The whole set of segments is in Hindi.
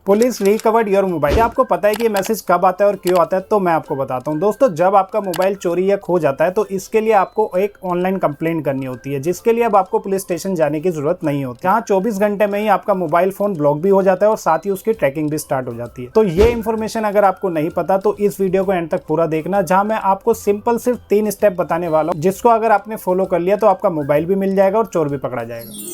Police recovered your mobile. आपको पता है कि ये मैसेज कब आता है और क्यों आता है, तो मैं आपको बताता हूँ। दोस्तों, जब आपका मोबाइल चोरी या खो जाता है तो इसके लिए आपको एक ऑनलाइन कंप्लेंट करनी होती है, जिसके लिए अब आपको पुलिस स्टेशन जाने की जरूरत नहीं होती। यहाँ 24 घंटे में ही आपका मोबाइल फोन ब्लॉक भी हो जाता है और साथ ही उसकी ट्रैकिंग भी स्टार्ट हो जाती है। तो ये इन्फॉर्मेशन अगर आपको नहीं पता तो इस वीडियो को एंड तक पूरा देखना, जहाँ मैं आपको सिंपल सिर्फ 3 स्टेप बताने वाला हूँ, जिसको अगर आपने फॉलो कर लिया तो आपका मोबाइल भी मिल जाएगा और चोर भी पकड़ा जाएगा।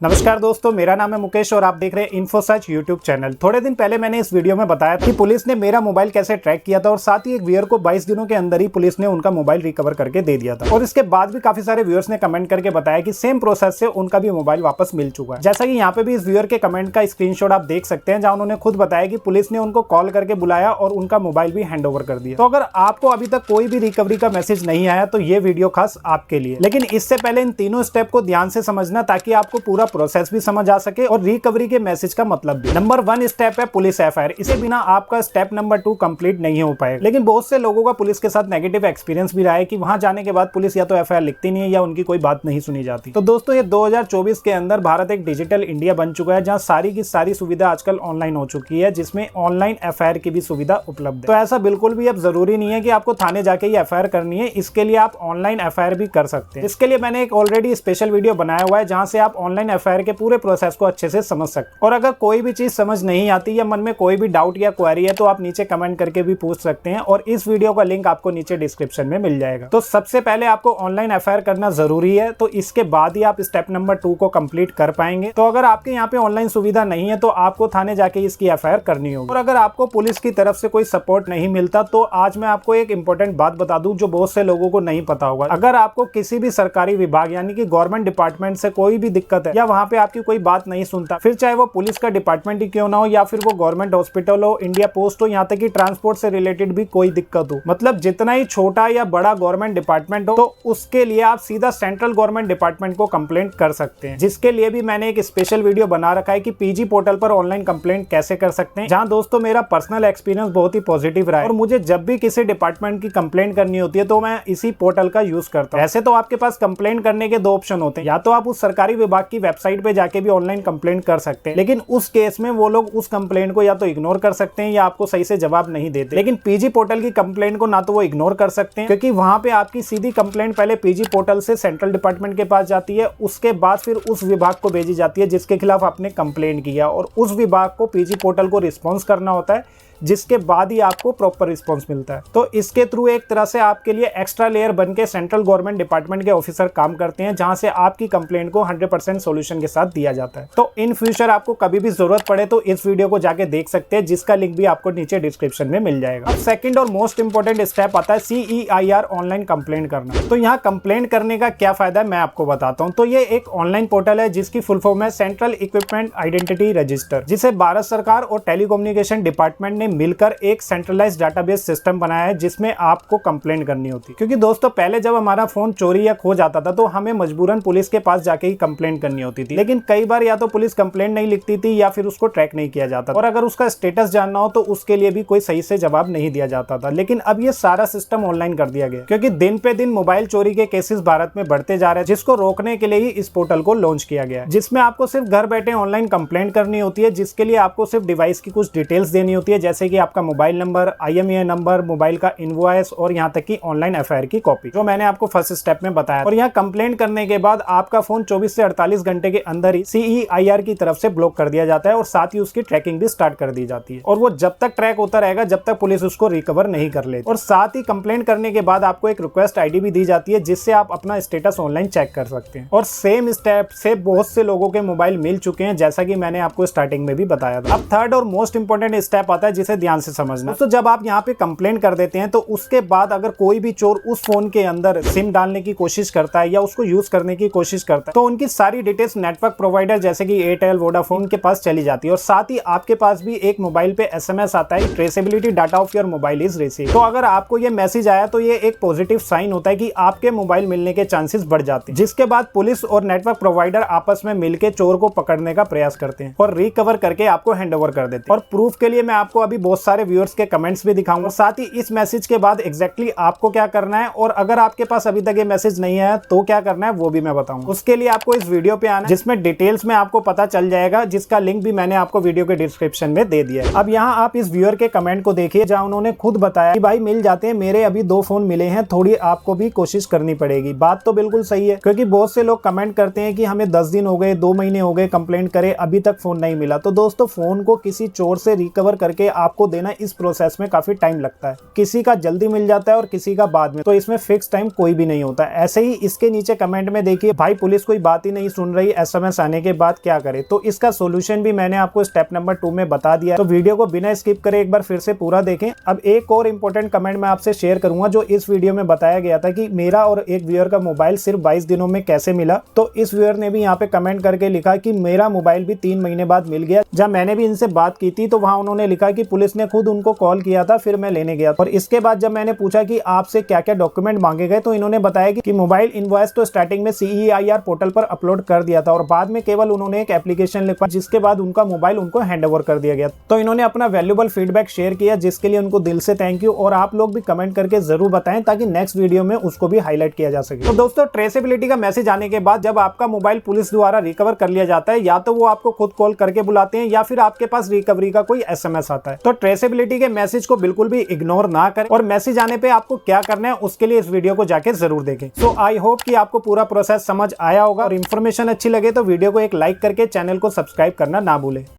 नमस्कार दोस्तों, मेरा नाम है मुकेश और आप देख रहे हैं इन्फोसर्च यूट्यूब चैनल। थोड़े दिन पहले मैंने इस वीडियो में बताया कि पुलिस ने मेरा मोबाइल कैसे ट्रैक किया था और साथ ही एक व्यूअर को 22 दिनों के अंदर ही पुलिस ने उनका मोबाइल रिकवर करके दे दिया था। और इसके बाद भी काफी सारे व्यूअर्स ने कमेंट करके बताया कि सेम प्रोसेस से उनका भी मोबाइल वापस मिल चुका है। जैसा कि यहाँ पे भी इस व्यूअर के कमेंट का स्क्रीनशॉट आप देख सकते हैं, जहाँ उन्होंने खुद बताया कि पुलिस ने उनको कॉल करके बुलाया और उनका मोबाइल भी हैंड ओवर कर दिया। तो अगर आपको अभी तक कोई भी रिकवरी का मैसेज नहीं आया तो ये वीडियो खास आपके लिए। लेकिन इससे पहले इन तीनों स्टेप को ध्यान से समझना, ताकि आपको पूरा प्रोसेस भी समझ जा सके और रिकवरी के मैसेज का मतलब भी। नंबर 1 स्टेप है पुलिस एफआईआर। इसे बिना आपका स्टेप नंबर 2 कंप्लीट नहीं हो पाएगा। लेकिन बहुत से लोगों का पुलिस के साथ नेगेटिव एक्सपीरियंस भी रहा है कि वहां जाने के बाद पुलिस या तो एफआईआर लिखती नहीं है या उनकी कोई बात नहीं सुनी जाती। तो दोस्तों, ये 2024 के अंदर भारत एक डिजिटल इंडिया बन चुका है, जहां सारी की सारी सुविधा आजकल ऑनलाइन हो चुकी है, जिसमें ऑनलाइन एफआईआर की भी सुविधा उपलब्ध है। तो ऐसा बिल्कुल भी अब जरूरी नहीं है कि आपको थाने जाके ही एफआईआर करनी है। इसके लिए आप ऑनलाइन एफआईआर भी कर सकते हैं। इसके लिए मैंने एक ऑलरेडी स्पेशल वीडियो बनाया हुआ है, जहां से आप ऑनलाइन एफआईआर के पूरे प्रोसेस को अच्छे से समझ सकते। और अगर कोई भी चीज समझ नहीं आती या मन में कोई भी डाउट या क्वेरी है तो आप नीचे कमेंट करके भी पूछ सकते हैं, और इस वीडियो का लिंक आपको नीचे डिस्क्रिप्शन में मिल जाएगा। तो सबसे पहले आपको ऑनलाइन एफआईआर करना जरूरी है, तो इसके बाद ही आप स्टेप नंबर 2 को कंप्लीट कर पाएंगे। तो अगर आपके यहाँ पे ऑनलाइन सुविधा नहीं है तो आपको थाने जाके इसकी एफआईआर करनी होगी। और अगर आपको पुलिस की तरफ से कोई सपोर्ट नहीं मिलता तो आज मैं आपको एक इंपॉर्टेंट बात बता दूं, जो बहुत से लोगों को नहीं पता होगा। अगर आपको किसी भी सरकारी विभाग यानी कि गवर्नमेंट डिपार्टमेंट से कोई भी दिक्कत है, या वहां पे आपकी कोई बात नहीं सुनता, फिर चाहे वो पुलिस का डिपार्टमेंट ही क्यों ना हो, या फिर वो गवर्नमेंट हॉस्पिटल हो, इंडिया पोस्ट हो, यहाँ तक कि ट्रांसपोर्ट से रिलेटेड भी कोई दिक्कत हो, मतलब जितना ही छोटा या बड़ा गवर्नमेंट डिपार्टमेंट हो, तो उसके लिए आप सीधा सेंट्रल गवर्नमेंट डिपार्टमेंट को कंप्लेंट कर सकते हैं। जिसके लिए भी मैंने एक स्पेशल वीडियो बना रखा है कि पीजी पोर्टल पर ऑनलाइन कंप्लेंट कैसे कर सकते हैं, जहां दोस्तों मेरा पर्सनल एक्सपीरियंस बहुत ही पॉजिटिव रहा है। और मुझे जब भी किसी डिपार्टमेंट की कंप्लेंट करनी होती है तो मैं इसी पोर्टल का यूज करता हूँ। ऐसे तो आपके पास कंप्लेंट करने के 2 ऑप्शन होते हैं, या तो आप उस सरकारी विभाग की वेबसाइट पे जाके भी ऑनलाइन कंप्लेंट कर सकते हैं, लेकिन उस केस में वो लोग उस कंप्लेंट को या तो इग्नोर कर सकते हैं या आपको सही से जवाब नहीं देते। लेकिन पीजी पोर्टल की कंप्लेंट को ना तो वो इग्नोर कर सकते हैं, क्योंकि वहां पे आपकी सीधी कंप्लेंट पहले पीजी पोर्टल से सेंट्रल डिपार्टमेंट के पास जाती है, उसके बाद फिर उस विभाग को भेजी जाती है जिसके खिलाफ आपने कंप्लेंट किया, और उस विभाग को पीजी पोर्टल को रिस्पॉन्स करना होता है, जिसके बाद ही आपको प्रॉपर रिस्पॉन्स मिलता है। तो इसके थ्रू एक तरह से आपके लिए एक्स्ट्रा लेयर बन के सेंट्रल गवर्नमेंट डिपार्टमेंट के ऑफिसर काम करते हैं, जहां से आपकी कंप्लेंट को 100% सॉल्यूशन के साथ दिया जाता है। तो इन फ्यूचर आपको कभी भी जरूरत पड़े तो इस वीडियो को जाके देख सकते हैं, जिसका लिंक भी आपको नीचे डिस्क्रिप्शन में मिल जाएगा। अब सेकंड और मोस्ट इंपोर्टेंट स्टेप आता है CEIR ऑनलाइन कंप्लेंट करना। तो यहाँ कंप्लेंट करने का क्या फायदा है मैं आपको बताता हूँ। तो ये एक ऑनलाइन पोर्टल है जिसकी फुल फॉर्म है सेंट्रल इक्विपमेंट आइडेंटिटी रजिस्टर, जिसे भारत सरकार और टेलीकम्युनिकेशन डिपार्टमेंट ने मिलकर एक सेंट्रलाइज्ड डाटाबेस सिस्टम बनाया है, जिसमें आपको कंप्लेंट करनी होती है। क्योंकि दोस्तों, पहले जब हमारा फोन चोरी या खो जाता था तो हमें मजबूरन पुलिस के पास जाके ही कंप्लेंट करनी होती थी। लेकिन कई बार या तो पुलिस कंप्लेंट नहीं लिखती थी या फिर उसको ट्रैक नहीं किया जाता, और अगर उसका स्टेटस जानना हो तो उसके लिए भी कोई सही से जवाब नहीं दिया जाता था। लेकिन अब ये सारा सिस्टम ऑनलाइन कर दिया गया, क्योंकि दिन पे दिन मोबाइल चोरी के केसेस भारत में बढ़ते जा रहे हैं, जिसको रोकने के लिए ही इस पोर्टल को लॉन्च किया गया है, जिसमें आपको सिर्फ घर बैठे ऑनलाइन कंप्लेंट करनी होती है, जिसके लिए आपको सिर्फ डिवाइस की कुछ डिटेल्स देनी होती है, जैसे कि आपका mobile number, IMEI number, mobile का इनवॉइस और यहाँ तक कि ऑनलाइन एफआईआर की कॉपी, जो मैंने आपको फर्स्ट स्टेप में बताया। और यहाँ कंप्लेंट करने के बाद आपका फोन 24 से 48 घंटे के अंदर ही CEIR की तरफ से ब्लॉक कर दिया जाता है, और साथ ही उसकी ट्रैकिंग भी स्टार्ट कर दी जाती है। और वो जब तक ट्रैक होता रहेगा जब तक पुलिस उसको रिकवर नहीं कर लेती। और साथ ही कंप्लेंट करने के बाद आपको एक रिक्वेस्ट ID भी दी जाती है, जिससे आप अपना स्टेटस ऑनलाइन चेक कर सकते हैं। और सेम स्टेप से बहुत से लोगों के मोबाइल मिल चुके हैं, जैसा कि मैंने आपको स्टार्टिंग में भी बताया था। अब थर्ड और मोस्ट इंपोर्टेंट स्टेप आता है, जिसे ध्यान से समझना। तो जब आप यहाँ पे कंप्लेंट कर देते हैं तो उसके बाद अगर कोई भी चोर उस फोन के अंदर सिम डालने की कोशिश करता है या उसको यूज करने की कोशिश करता है, तो उनकी सारी डिटेल्स नेटवर्क प्रोवाइडर जैसे कि एयरटेल, वोडाफोन के पास चली जाती है। और साथ ही आपके पास भी एक मोबाइल पे SMS आता है, traceability data of your mobile is received. तो अगर आपको ये मैसेज आया तो ये एक पॉजिटिव साइन होता है कि आपके मोबाइल मिलने के चांसेस बढ़ जाते हैं, जिसके बाद पुलिस और नेटवर्क प्रोवाइडर आपस में मिलकर चोर को पकड़ने का प्रयास करते हैं और रिकवर करके आपको हैंड ओवर कर देते हैं। और प्रूफ के लिए मैं आपको अभी बहुत सारे व्यूअर्स के कमेंट्स भी दिखाऊंगा, साथ ही इस मैसेज के बाद एग्जैक्टली आपको क्या करना है और अगर आपके पास अभी तक ये मैसेज नहीं आया तो क्या करना है वो भी मैं बताऊंगा। उसके लिए आपको इस वीडियो पे आना है जिसमें डिटेल्स में आपको पता चल जाएगा, जिसका लिंक भी मैंने आपको वीडियो के डिस्क्रिप्शन में दे दिया है। अब यहाँ आप इस व्यूअर के कमेंट को देखिए जहाँ उन्होंने खुद बताया कि भाई मिल जाते हैं, मेरे अभी 2 फोन मिले हैं, थोड़ी आपको भी कोशिश करनी पड़ेगी। बात तो बिल्कुल सही है, क्योंकि बहुत से लोग कमेंट करते हैं कि हमें 10 दिन हो गए, 2 महीने हो गए कंप्लेंट करे, अभी तक फोन नहीं मिला। तो दोस्तों फोन को किसी चोर से रिकवर करके आपको देना, इस प्रोसेस में काफी टाइम लगता है। किसी का जल्दी मिल जाता है और किसी का बाद में, तो इसमें फिक्स टाइम कोई भी नहीं होता। ऐसे ही इसके नीचे कमेंट में देखिए, भाई पुलिस कोई बात ही नहीं सुन रही, SMS आने के बाद क्या करे। तो इसका सोल्यूशन भी मैंने आपको स्टेप नंबर 2 में बता दिया, तो वीडियो को बिना स्किप करे एक बार फिर से पूरा देखें। अब एक और इंपॉर्टेंट कमेंट मैं आपसे शेयर करूंगा जो इस वीडियो में बताया गया था कि मेरा और एक व्यूअर का मोबाइल सिर्फ 22 दिनों में कैसे मिला। तो इस व्यूअर ने भी यहाँ पे कमेंट करके लिखा कि मेरा मोबाइल भी 3 महीने बाद मिल गया। जब मैंने भी इनसे बात की थी तो वहां उन्होंने लिखा कि पुलिस ने खुद उनको कॉल किया था, फिर मैं लेने गया। और इसके बाद जब मैंने पूछा कि आपसे क्या क्या डॉक्यूमेंट मांगे गए तो इन्होंने बताया कि मोबाइल इनवॉइस तो स्टार्टिंग में CEIR पोर्टल पर अपलोड कर दिया था और बाद में केवल उन्होंने एक एप्लीकेशन लिखा, जिसके बाद उनका मोबाइल उनको हैंडओवर कर दिया गया। तो इन्होंने अपना वैल्यूएबल फीडबैक शेयर किया, जिसके लिए उनको दिल से थैंक यू। और आप लोग भी कमेंट करके जरूर बताएं ताकि नेक्स्ट वीडियो में उसको भी हाईलाइट किया जा सके। तो दोस्तों ट्रेसेबिलिटी का मैसेज आने के बाद जब आपका मोबाइल पुलिस द्वारा रिकवर कर लिया जाता है, या तो वो आपको खुद कॉल करके बुलाते हैं या फिर आपके पास रिकवरी का कोई SMS आता है। तो ट्रेसेबिलिटी के मैसेज को बिल्कुल भी इग्नोर ना करें और मैसेज आने पे आपको क्या करना है उसके लिए इस वीडियो को जाके जरूर देखें। सो आई होप कि आपको पूरा प्रोसेस समझ आया होगा और इन्फॉर्मेशन अच्छी लगे तो वीडियो को एक लाइक करके चैनल को सब्सक्राइब करना ना भूलें।